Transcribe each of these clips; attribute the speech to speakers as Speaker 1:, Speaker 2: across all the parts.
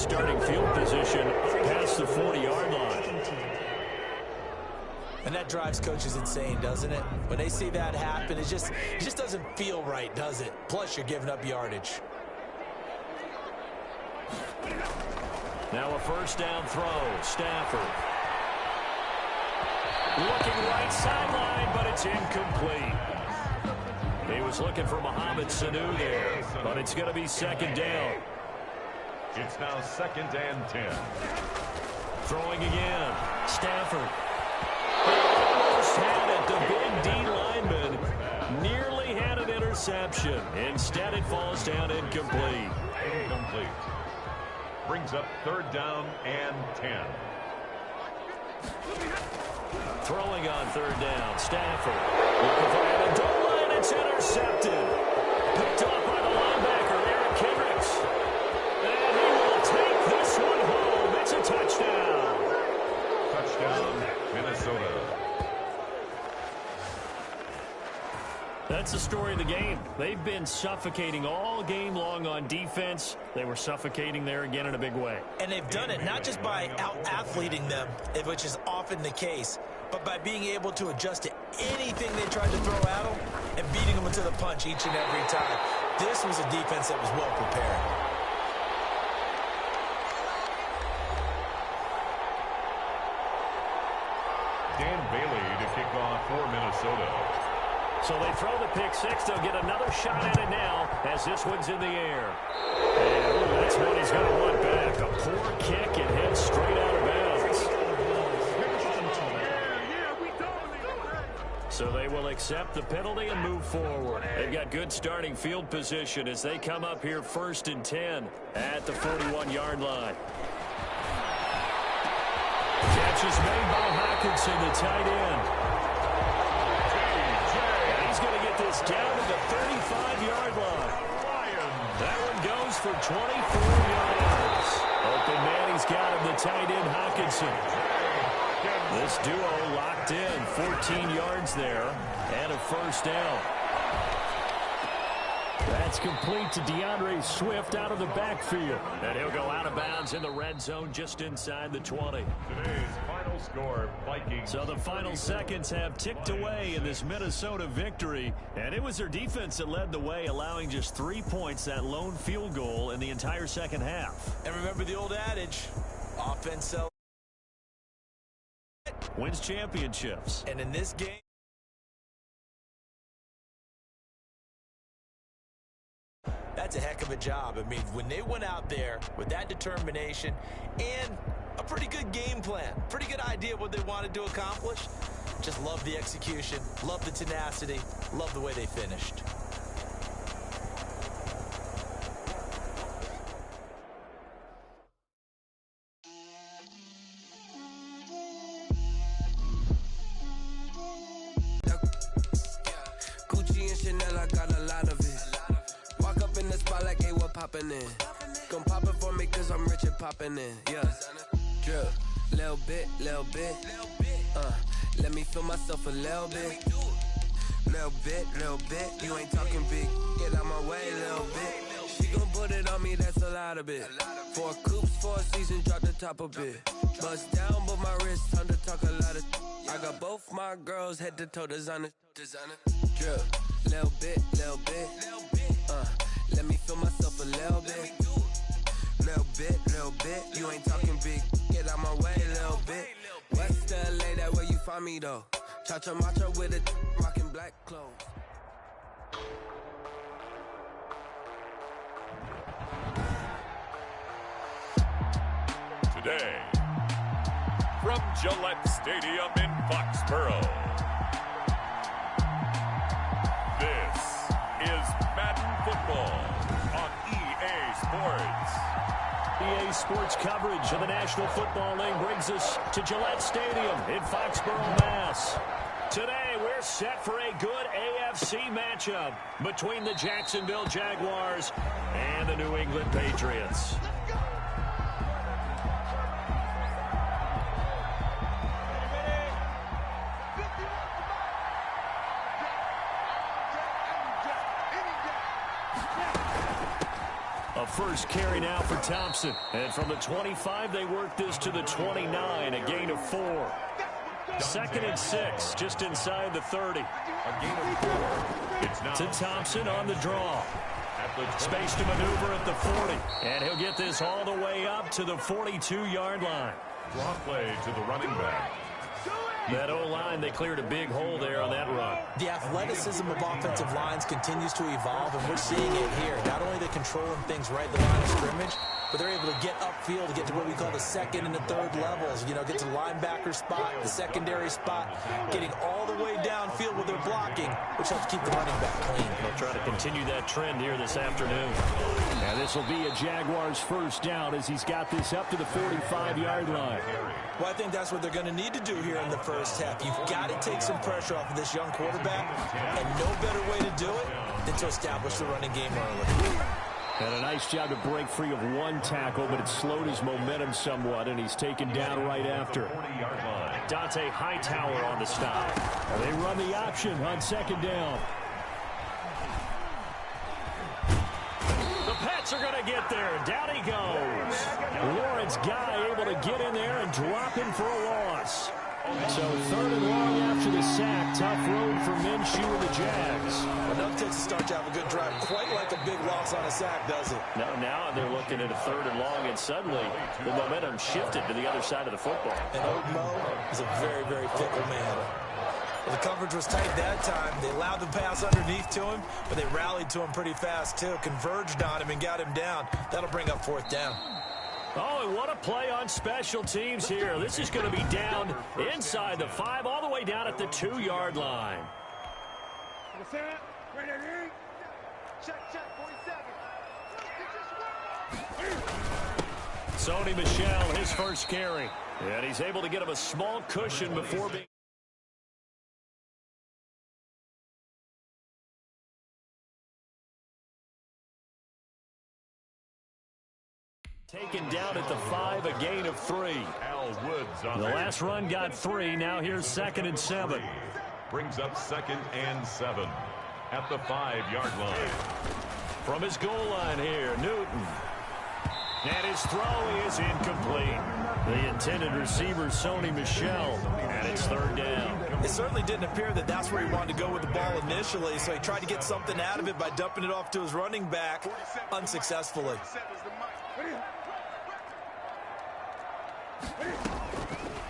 Speaker 1: starting field position past the 40-yard line.
Speaker 2: And that drives coaches insane, doesn't it? When they see that happen, it just doesn't feel right, does it? Plus, you're giving up yardage.
Speaker 1: Now a first down throw. Stafford. Looking right sideline, but it's incomplete. He was looking for Mohamed Sanu there, but it's going to be second down.
Speaker 3: It's now 2nd and 10.
Speaker 1: Throwing again. Stafford. Almost had it. The big D lineman nearly had an interception. Instead, it falls down incomplete.
Speaker 3: Incomplete. Brings up 3rd down and 10.
Speaker 1: Throwing on 3rd down. Stafford. Looking for Amendola, and it's intercepted. Picked up by the linebacker, Eric Kendricks. And he will take this one home. It's a touchdown.
Speaker 3: Touchdown, Minnesota.
Speaker 1: That's the story of the game. They've been suffocating all game long on defense. They were suffocating there again in a big way.
Speaker 2: And they've done it not just by out-athleting them, which is often the case, but by being able to adjust to anything they tried to throw at them and beating them to the punch each and every time. This was a defense that was well prepared.
Speaker 3: Dan Bailey to kick off for Minnesota.
Speaker 1: So they throw the pick six. They'll get another shot at it now as this one's in the air. And that's what he's going to want back. A poor kick and heads straight out of bounds. So they will accept the penalty and move forward. They've got good starting field position as they come up here 1st and 10 at the 41-yard line. Catch is made by Hockenson, the tight end. He's going to get this down to the 35-yard line. That one goes for 24 yards. Open man, he's got him, the tight end, Hockenson. This duo locked in, 14 yards there, and a first down. That's complete to DeAndre Swift out of the backfield. And he'll go out of bounds in the red zone just inside the 20.
Speaker 3: Today's final score, Vikings.
Speaker 1: So the final seconds have ticked away in this Minnesota victory. And it was their defense that led the way, allowing just 3 points, that lone field goal in the entire second half.
Speaker 2: And remember the old adage, offense
Speaker 1: wins championships.
Speaker 2: And in this game, that's a heck of a job. I mean, when they went out there with that determination and a pretty good game plan, pretty good idea what they wanted to accomplish, just love the execution, love the tenacity, love the way they finished.
Speaker 4: Gon' pop it for me cause I'm rich and poppin' in, yeah. Drip, little bit, let me feel myself a little bit. Little bit, you ain't talking big, get out my way, little bit. She gon' put it on me, that's a lot of it. 4 coops, 4 seasons, drop the top a bit. Bust down, but my wrist, time to talk a lot of. I got both my girls head to toe designer. Drip, little bit, let me feel myself a little bit. Little bit, you ain't talking big, get out my way, little bit. West LA, that where you find me though. Cha-cha matcha with a rockin' black clothes.
Speaker 3: Today, from Gillette Stadium in Foxborough, this is Madden Football on EA Sports.
Speaker 1: EA Sports coverage of the National Football League brings us to Gillette Stadium in Foxborough, Mass. Today, we're set for a good AFC matchup between the Jacksonville Jaguars and the New England Patriots. A A first carry now for Thompson. And from the 25, they work this to the 29, a gain of 4. 2nd and 6, just inside the 30.
Speaker 3: A gain of 4. It's now
Speaker 1: To Thompson on the draw. Space to maneuver at the 40. And he'll get this all the way up to the 42-yard line.
Speaker 3: Draw play to the running back.
Speaker 1: That O-line, they cleared a big hole there on that run.
Speaker 2: The athleticism of offensive lines continues to evolve, and we're seeing it here. Not only are they controlling things right at the line of scrimmage, but they're able to get upfield to get to what we call the 2nd and the 3rd levels. You know, get to the linebacker spot, the secondary spot, getting all the way downfield with their blocking, which helps keep the running back clean.
Speaker 1: They'll try to continue that trend here this afternoon. And this will be a Jaguars first down as he's got this up to the 45-yard line.
Speaker 2: Well, I think that's what they're going to need to do here in the first half. You've got to take some pressure off of this young quarterback, and no better way to do it than to establish the running game early.
Speaker 1: And a nice job to break free of one tackle, but it slowed his momentum somewhat, and he's taken down right after. Dante Hightower on the stop. And they run the option on 2nd down. The Pats are going to get there. Down he goes. Lawrence Guy able to get in there and drop him for a loss. So 3rd and long after the sack. Tough road for Minshew and the Jags.
Speaker 2: Enough takes to start to have a good drive. Quite like a big loss on a sack, does it?
Speaker 1: Now they're looking at a 3rd and long, and suddenly the momentum shifted to the other side of the football.
Speaker 2: And Old Mo is a very, very fickle man. Well, the coverage was tight that time. They allowed the pass underneath to him, but they rallied to him pretty fast, too. Converged on him and got him down. That'll bring up 4th down.
Speaker 1: Oh, and what a play on special teams here. This is going to be down inside the 5, all the way down at the 2-yard line. Sony Michel, his first carry. And he's able to get him a small cushion before being... taken down at the 5, a gain of 3.
Speaker 3: Al Woods on
Speaker 1: the last run got 3. Now here's 2nd and 7.
Speaker 3: Brings up 2nd and 7 at the 5-yard line.
Speaker 1: From his goal line here, Newton. And his throw is incomplete. The intended receiver, Sony Michel, and it's 3rd down.
Speaker 2: It certainly didn't appear that that's where he wanted to go with the ball initially, so he tried to get something out of it by dumping it off to his running back unsuccessfully.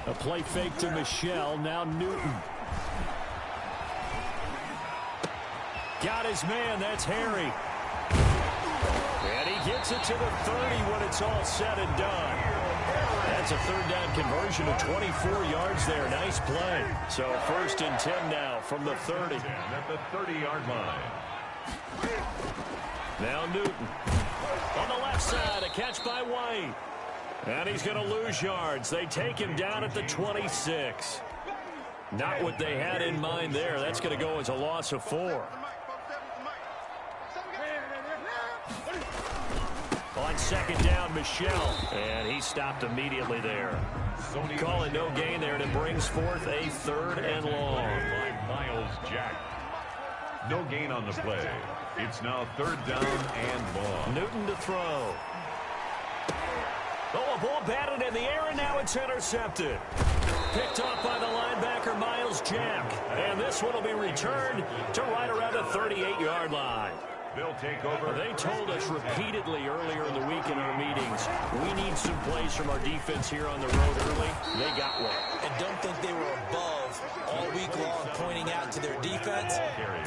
Speaker 1: A play fake to Michel, now Newton. Got his man, that's Harry. And he gets it to the 30 when it's all said and done. That's a 3rd down conversion of 24 yards there. Nice play. So 1st and 10 now from the 30.
Speaker 3: At the 30-yard line.
Speaker 1: Now Newton. On the left side, a catch by White. And he's going to lose yards. They take him down at the 26. Not what they had in mind there. That's going to go as a loss of 4. On 2nd down, Michel. And he stopped immediately there. Call it no gain there, and it brings forth a 3rd and long.
Speaker 3: Miles Jack. No gain on the play. It's now 3rd down and long.
Speaker 1: Newton to throw. Oh, a ball batted in the air, and now it's intercepted. Picked off by the linebacker, Miles Jack. And this one will be returned to right around the 38-yard line.
Speaker 3: They'll take over.
Speaker 1: They told us repeatedly earlier in the week in our meetings, we need some plays from our defense here on the road early. They got one.
Speaker 2: And don't think they were above all week long pointing out to their defense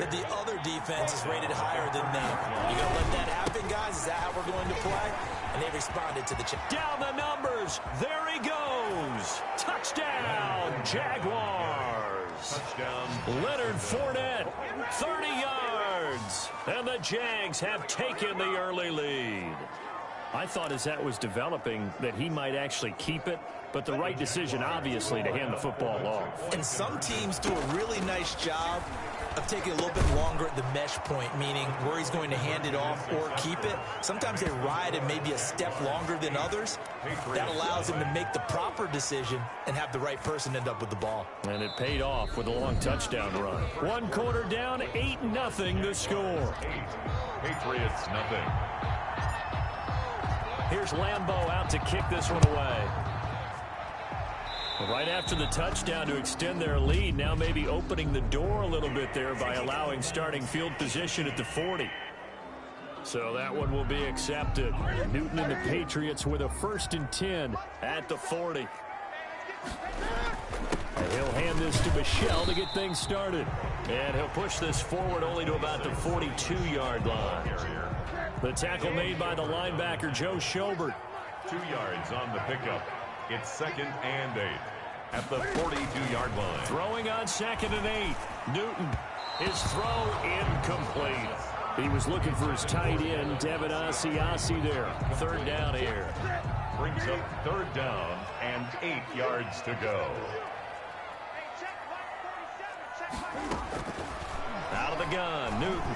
Speaker 2: that the other defense is rated higher than them. You going to let that happen, guys? Is that how we're going to play? And they responded to the challenge.
Speaker 1: Down the numbers. There he goes. Touchdown, Jaguars.
Speaker 3: Touchdown.
Speaker 1: Leonard Fournette, 30 yards. And the Jags have taken the early lead. I thought as that was developing that he might actually keep it, but the right decision, obviously, to hand the football off.
Speaker 2: And some teams do a really nice job of taking a little bit longer at the mesh point, meaning where he's going to hand it off or keep it. Sometimes they ride it maybe a step longer than others. That allows him to make the proper decision and have the right person end up with the ball. And it paid off with a long touchdown run. 1 quarter down, 8-0 the score.
Speaker 3: Patriots nothing.
Speaker 1: Here's Lambeau out to kick this one away. Right after the touchdown to extend their lead, now maybe opening the door a little bit there by allowing starting field position at the 40. So that one will be accepted. Newton and the Patriots with a 1st and 10 at the 40. And he'll hand this to Michel to get things started. And he'll push this forward only to about the 42-yard line. The tackle made by the linebacker, Joe Schobert.
Speaker 3: 2 yards on the pickup. It's 2nd and 8 at the 42-yard line.
Speaker 1: Throwing on 2nd and 8. Newton, his throw incomplete. He was looking for his tight end, Devin Asiasi there. 3rd down here.
Speaker 3: Brings up 3rd down and 8 yards to go.
Speaker 1: Out of the gun, Newton.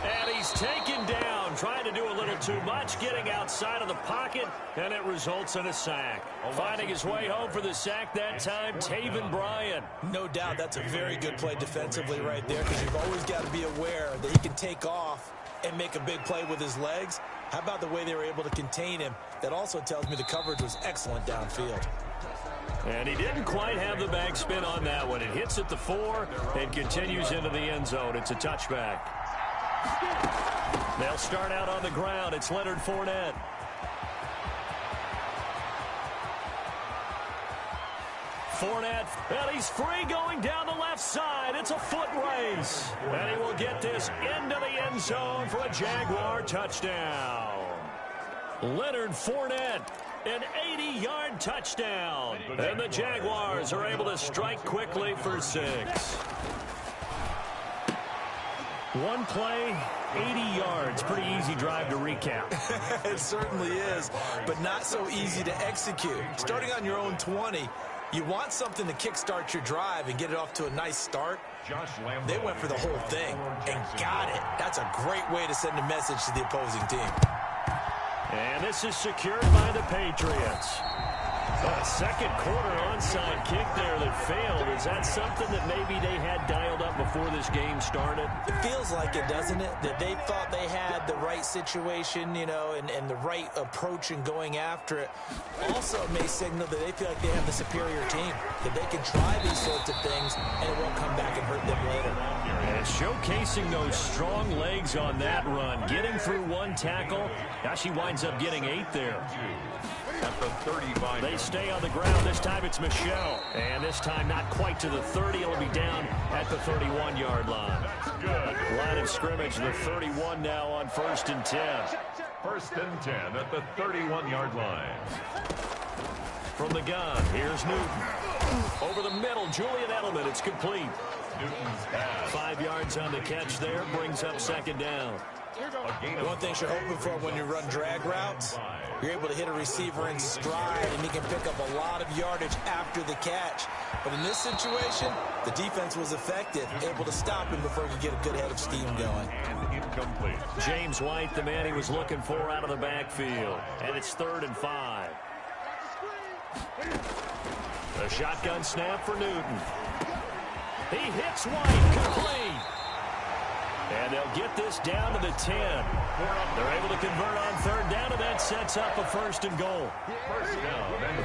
Speaker 1: And he's taken down, trying to do a little too much, getting outside of the pocket, and it results in a sack. Finding his way home for the sack that time, Taven Bryan.
Speaker 2: No doubt that's a very good play defensively right there, because you've always got to be aware that he can take off and make a big play with his legs. How about the way they were able to contain him? That also tells me the coverage was excellent downfield.
Speaker 1: And he didn't quite have the back spin on that one. It hits at the 4 and continues into the end zone. It's a touchback. They'll start out on the ground. It's Leonard Fournette. Fournette, and he's free going down the left side. It's a foot race. And he will get this into the end zone for a Jaguar touchdown. Leonard Fournette, an 80-yard touchdown. And the Jaguars are able to strike quickly for 6. One play, 80 yards. Pretty easy drive to recap.
Speaker 2: It certainly is, but not so easy to execute. Starting on your own 20, you want something to kickstart your drive and get it off to a nice start. They went for the whole thing and got it. That's a great way to send a message to the opposing team.
Speaker 1: And this is secured by the Patriots. A second quarter onside kick there that failed. Is that something that maybe they had dialed up before this game started?
Speaker 2: It feels like it, doesn't it? That they thought they had the right situation, you know, and the right approach in going after it. Also, it may signal that they feel like they have the superior team, that they can try these sorts of things, and it won't come back and hurt them later.
Speaker 1: And showcasing those strong legs on that run, getting through one tackle. Now she winds up getting 8 there.
Speaker 3: At the 35.
Speaker 1: They stay on the ground. This time it's Michel. And this time not quite to the 30. It'll be down at the 31-yard line.
Speaker 3: Good.
Speaker 1: Line of scrimmage, the 31 now on 1st and 10.
Speaker 3: 1st and 10 at the 31-yard line.
Speaker 1: From the gun, here's Newton. Over the middle, Julian Edelman. It's complete.
Speaker 3: Newton's pass.
Speaker 1: 5 yards on the catch there. Brings up 2nd down.
Speaker 2: One thing you're hoping for when you run drag routes, you're able to hit a receiver in stride, and he can pick up a lot of yardage after the catch. But in this situation, the defense was effective, able to stop him before he could get a good head of steam going.
Speaker 3: And incomplete.
Speaker 1: James White, the man he was looking for out of the backfield. And it's 3rd and 5. A shotgun snap for Newton. He hits White, complete. And they'll get this down to the 10. They're able to convert on 3rd down, and that sets up a 1st and goal.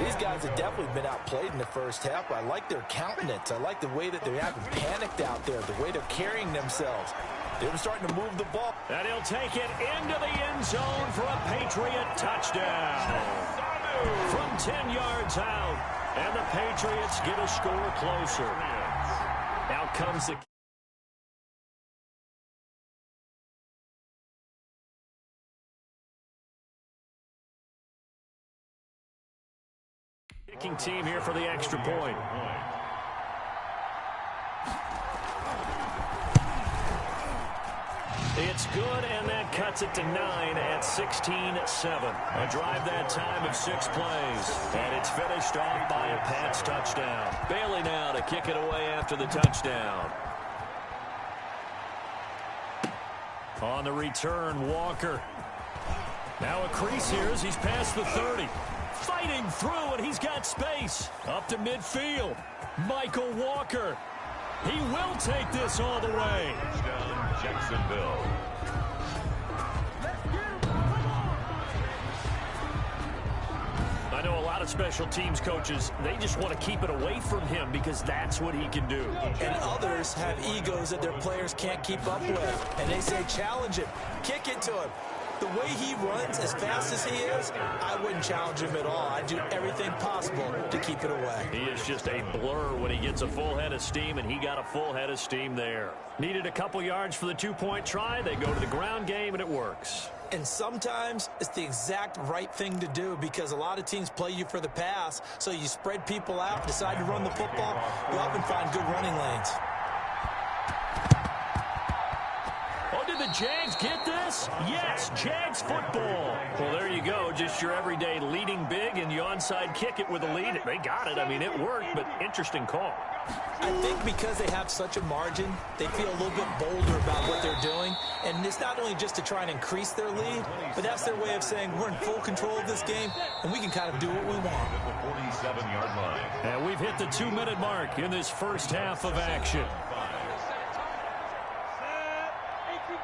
Speaker 2: These guys have definitely been outplayed in the first half, but I like their countenance. I like the way that they haven't panicked out there, the way they're carrying themselves. They were starting to move the ball.
Speaker 1: And he'll take it into the end zone for a Patriot touchdown. From 10 yards out, and the Patriots get a score closer. Now comes the kicking team here for the extra point. It's good, and that cuts it to 9 at 16-7. A drive that time of 6 plays. And it's finished off by a Pats touchdown. Bailey now to kick it away after the touchdown. On the return, Walker. Now a crease here as he's past the 30. Fighting through, and he's got space. Up to midfield. Michael Walker. He will take this all the way.
Speaker 3: Touchdown, Jacksonville.
Speaker 1: I know a lot of special teams coaches, they just want to keep it away from him because that's what he can do.
Speaker 2: And others have egos that their players can't keep up with. And they say, challenge him, kick it to him. The way he runs as fast as he is, I wouldn't challenge him at all. I'd do everything possible to keep it away.
Speaker 1: He is just a blur when he gets a full head of steam, and he got a full head of steam there. Needed a couple yards for the 2-point try. They go to the ground game, and it works.
Speaker 2: And sometimes it's the exact right thing to do because a lot of teams play you for the pass, so you spread people out, decide to run the football, you often find good running lanes.
Speaker 1: Oh, did the Jags get this? Yes, Jags football. Well, there you go. Just your everyday leading big, and you onside kick it with a lead. They got it. I mean, it worked, but interesting call.
Speaker 2: I think because they have such a margin, they feel a little bit bolder about what they're doing. And it's not only just to try and increase their lead, but that's their way of saying we're in full control of this game, and we can kind of do what we want.
Speaker 3: At the 47-yard line.
Speaker 1: And we've hit the 2-minute mark in this first half of action.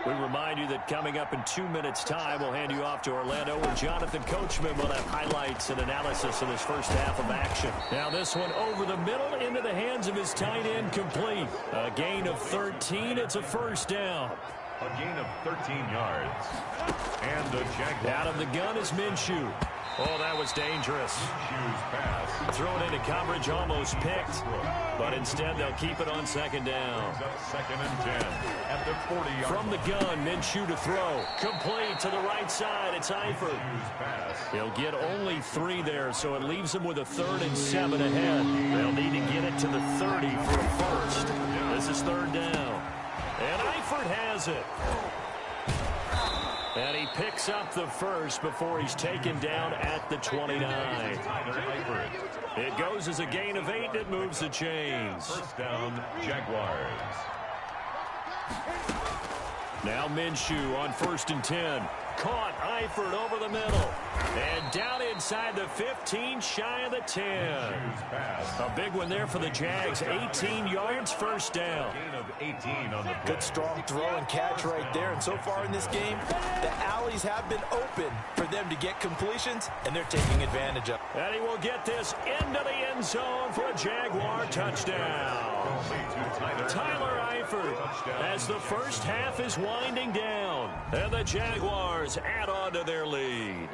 Speaker 1: We remind you that coming up in 2 minutes' time, we'll hand you off to Orlando, where Jonathan Coachman will have highlights and analysis of this first half of action. Now this one over the middle into the hands of his tight end, complete. A gain of 13. It's a first down.
Speaker 3: A gain of 13 yards. And the Jaguars.
Speaker 1: Out of the gun is Minshew. Oh, that was dangerous.
Speaker 3: Minshew's pass.
Speaker 1: Thrown into coverage, almost picked. But instead, they'll keep it on second down.
Speaker 3: Second and 10 at the 40-yard
Speaker 1: From the gun, Minshew to throw. Complete to the right side. It's Eifert. He'll get only 3 there, so it leaves him with a 3rd and 7 ahead. They'll need to get it to the 30 for a first. This is 3rd down. And Eifert has it. And he picks up the first before he's taken down at the 29. It goes as a gain of 8. It moves the chains.
Speaker 3: First down, Jaguars.
Speaker 1: Now Minshew on 1st and 10. Caught Eifert over the middle. And down inside the 15, shy of the 10. A big one there for the Jags. 18 yards, first down.
Speaker 3: Gain of 18 on the play.
Speaker 2: Good strong throw and catch right there. And so far in this game, the alleys have been open for them to get completions, and they're taking advantage of it.
Speaker 1: And he will get this into the end zone for a Jaguar touchdown. Tyler Eifert as the first half is winding down. And the Jaguars add on to their lead.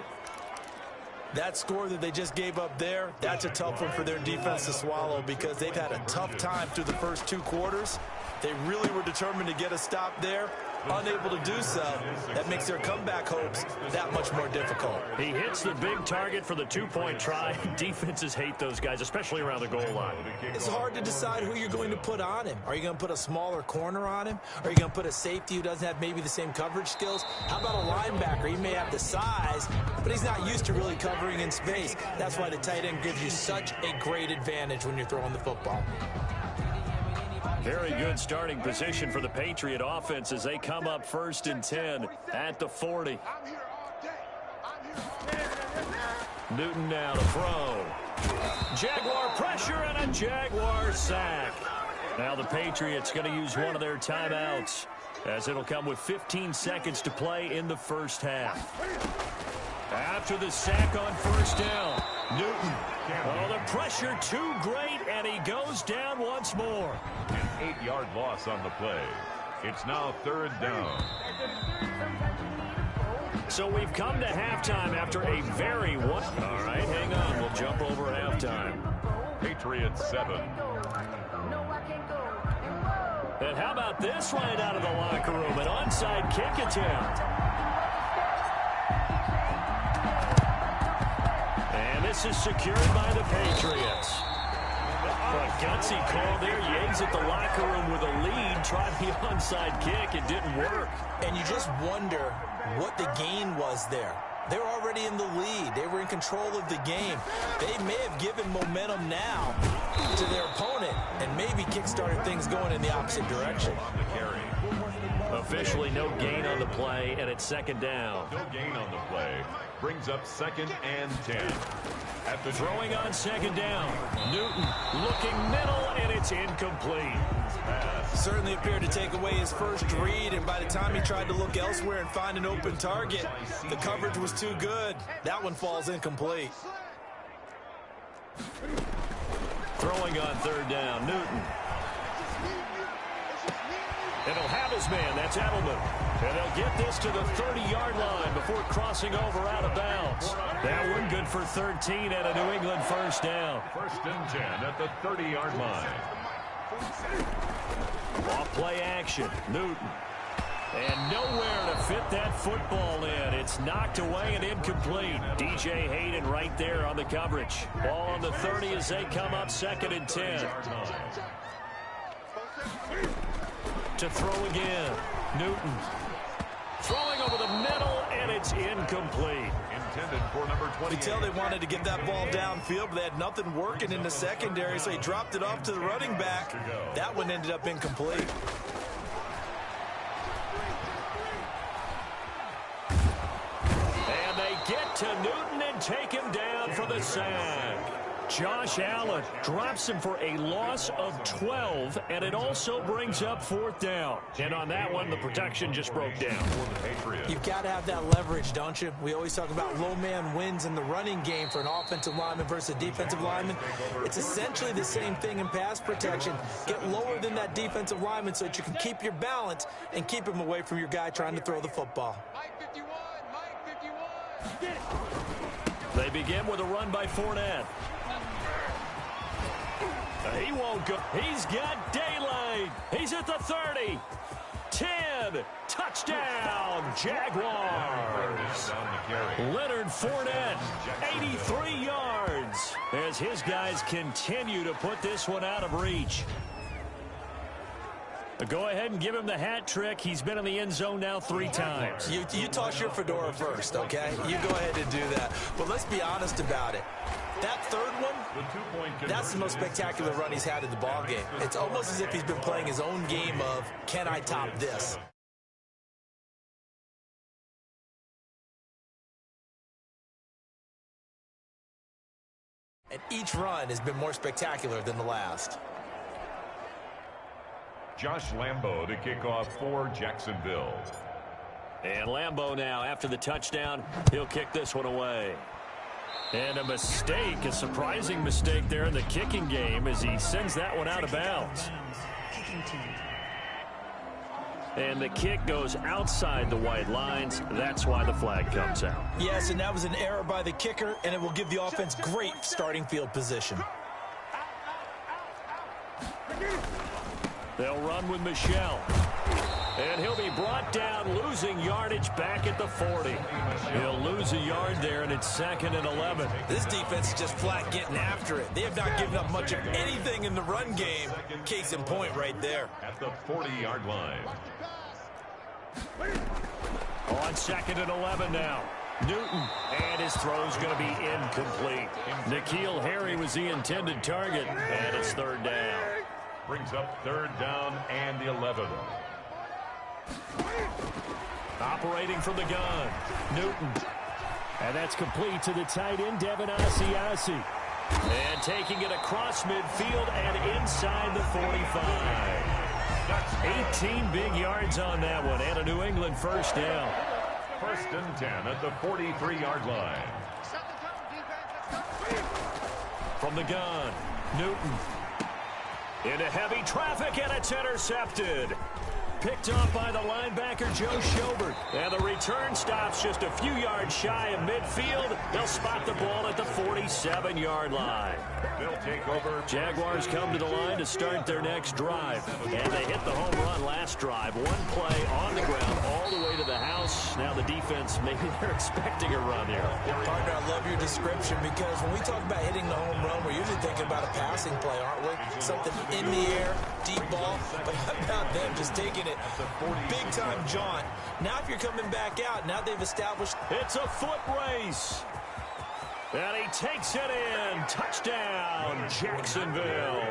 Speaker 2: That score that they just gave up there, that's a tough one for their defense to swallow because they've had a tough time through the first 2 quarters. They really were determined to get a stop there. Unable to do so, that makes their comeback hopes that much more difficult.
Speaker 1: He hits the big target for the 2-point try. Defenses hate those guys, especially around the goal line.
Speaker 2: It's hard to decide who you're going to put on him. Are you going to put a smaller corner on him? Are you going to put a safety who doesn't have maybe the same coverage skills? How about a linebacker? He may have the size, but he's not used to really covering in space. That's why the tight end gives you such a great advantage when you're throwing the football.
Speaker 1: Very good starting position for the Patriot offense as they come up 1st and 10 at the 40. Newton now to throw. Jaguar pressure and a Jaguar sack. Now the Patriots going to use one of their timeouts as it'll come with 15 seconds to play in the first half. After the sack on 1st down, Newton. Oh, the pressure too great, and he goes down once more.
Speaker 3: An 8-yard loss on the play. It's now 3rd down.
Speaker 1: So we've come to halftime after a very one. All right, hang on. We'll jump over halftime.
Speaker 3: Patriots 7.
Speaker 1: And how about this right out of the locker room? An onside kick attempt. And this is secured by the Patriots. A gutsy call there. You exit the locker room with a lead. Tried the onside kick. It didn't work.
Speaker 2: And you just wonder what the gain was there. They were already in the lead. They were in control of the game. They may have given momentum now to their opponent and maybe kick-started things going in the opposite direction.
Speaker 1: Officially no gain on the play, and it's second down.
Speaker 3: No gain on the play. Brings up 2nd and 10. At the
Speaker 1: throwing on second down. Newton looking middle, and it's incomplete.
Speaker 2: Certainly appeared to take away his first read, and by the time he tried to look elsewhere and find an open target, the coverage was too good. That one falls incomplete.
Speaker 1: Throwing on third down, Newton. And he'll have his man. That's Edelman. And they'll get this to the 30-yard line before crossing over out of bounds. That one good for 13 and a New England first down.
Speaker 3: 1st and 10 at the 30-yard line.
Speaker 1: Off play action. Newton. And nowhere to fit that football in. It's knocked away and incomplete. DJ Hayden right there on the coverage. Ball on the 30 as they come up 2nd and 10. To throw again. Newton. Throwing over the middle, and it's incomplete.
Speaker 3: Intended for number 20.
Speaker 2: You can tell they wanted to get that ball downfield, but they had nothing working in the secondary, so he dropped it off to the running back. That one ended up incomplete.
Speaker 1: And they get to Newton and take him down for the sack. Josh Allen drops him for a loss of 12, and it also brings up 4th down. And on that one, the protection just broke down.
Speaker 2: You've got to have that leverage, don't you? We always talk about low man wins in the running game for an offensive lineman versus a defensive lineman. It's essentially the same thing in pass protection. Get lower than that defensive lineman so that you can keep your balance and keep him away from your guy trying to throw the football.
Speaker 1: They begin with a run by Fournette. He won't go. He's got daylight. He's at the 30. 10. Touchdown, Jaguars. Leonard Fournette, 83 yards, as his guys continue to put this one out of reach. Go ahead and give him the hat trick. He's been in the end zone now 3 times.
Speaker 2: You toss your fedora first, okay? You go ahead and do that. But let's be honest about it. That third one, that's the most spectacular run he's had in the ballgame. It's almost as if he's been playing his own game of, can I top this? And each run has been more spectacular than the last.
Speaker 3: Josh Lambo to kick off for Jacksonville.
Speaker 1: And Lambo now, after the touchdown, he'll kick this one away. And a mistake, a surprising mistake there in the kicking game as he sends that one out of bounds. And the kick goes outside the white lines. That's why the flag comes out.
Speaker 2: Yes, and that was an error by the kicker, and it will give the offense great starting field position.
Speaker 1: They'll run with Michel. And he'll be brought down, losing yardage back at the 40. He'll lose a yard there, and it's 2nd and 11.
Speaker 2: This defense is just flat getting after it. They have not given up much of anything in the run game. Case in point right there.
Speaker 3: At the 40-yard line.
Speaker 1: On 2nd and 11 now. Newton, and his throw's going to be incomplete. N'Keal Harry was the intended target, and it's 3rd down.
Speaker 3: Brings up 3rd down and the 11.
Speaker 1: Operating from the gun, Newton. And that's complete to the tight end, Devin Asiasi. And taking it across midfield and inside the 45. 18 big yards on that one, and a New England first down.
Speaker 3: 1st and 10 at the 43-yard line.
Speaker 1: From the gun, Newton. Into heavy traffic, and it's intercepted. Picked off by the linebacker, Joe Schobert. And the return stops just a few yards shy of midfield. They'll spot the ball at the 47-yard line.
Speaker 3: They'll take over.
Speaker 1: Jaguars come to the line to start their next drive. And they hit the home run on last drive. One play on the ground all the way to the house. Now the defense, maybe they're expecting a run here.
Speaker 2: Partner, I love your description because when we talk about hitting the home run, we're usually thinking about a passing play, aren't we? Something in the air, deep ball. But how about them just taking it big-time jaunt? Now if you're coming back out, now they've established.
Speaker 1: It's a foot race. And he takes it in. Touchdown, Jacksonville.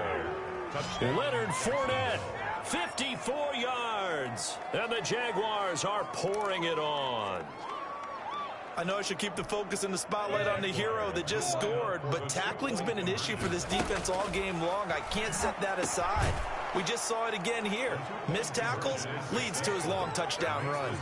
Speaker 1: Leonard Fournette, 54 yards. And the Jaguars are pouring it on.
Speaker 2: I know I should keep the focus and the spotlight on the hero that just scored, but tackling's been an issue for this defense all game long. I can't set that aside. We just saw it again here. Missed tackles leads to his long touchdown run.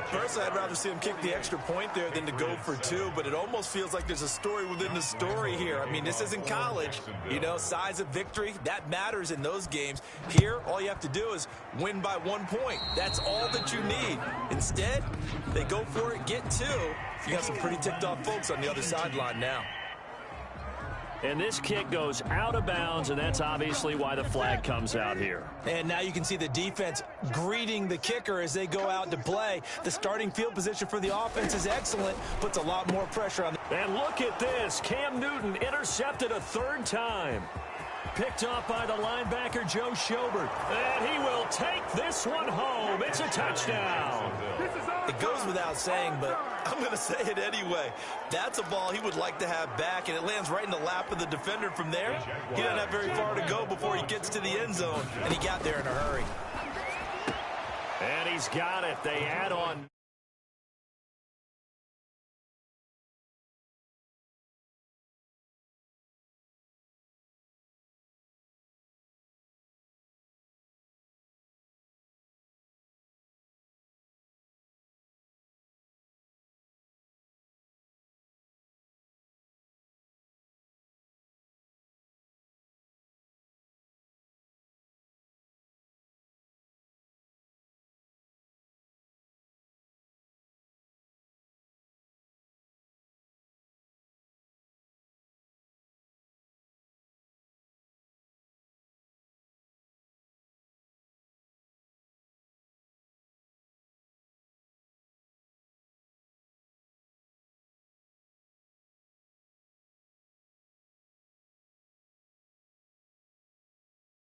Speaker 2: Personally, I'd rather see him kick the extra point there than to go for two, but it almost feels like there's a story within the story here. I mean, this isn't college. You know, size of victory, that matters in those games. Here, all you have to do is win by 1 point. That's all that you need. Instead, they go for it, get two. You got some pretty ticked off folks on the other sideline now.
Speaker 1: And this kick goes out of bounds, and that's obviously why the flag comes out here.
Speaker 2: And now you can see the defense greeting the kicker as they go out to play. The starting field position for the offense is excellent, puts a lot more pressure on.
Speaker 1: And look at this. Cam Newton intercepted a third time. Picked off by the linebacker, Joe Schobert. And he will take this one home. It's a touchdown.
Speaker 2: It goes without saying, but I'm going to say it anyway. That's a ball he would like to have back, and it lands right in the lap of the defender from there. He doesn't have very far to go before he gets to the end zone, and he got there in a hurry.
Speaker 1: And he's got it. They add on.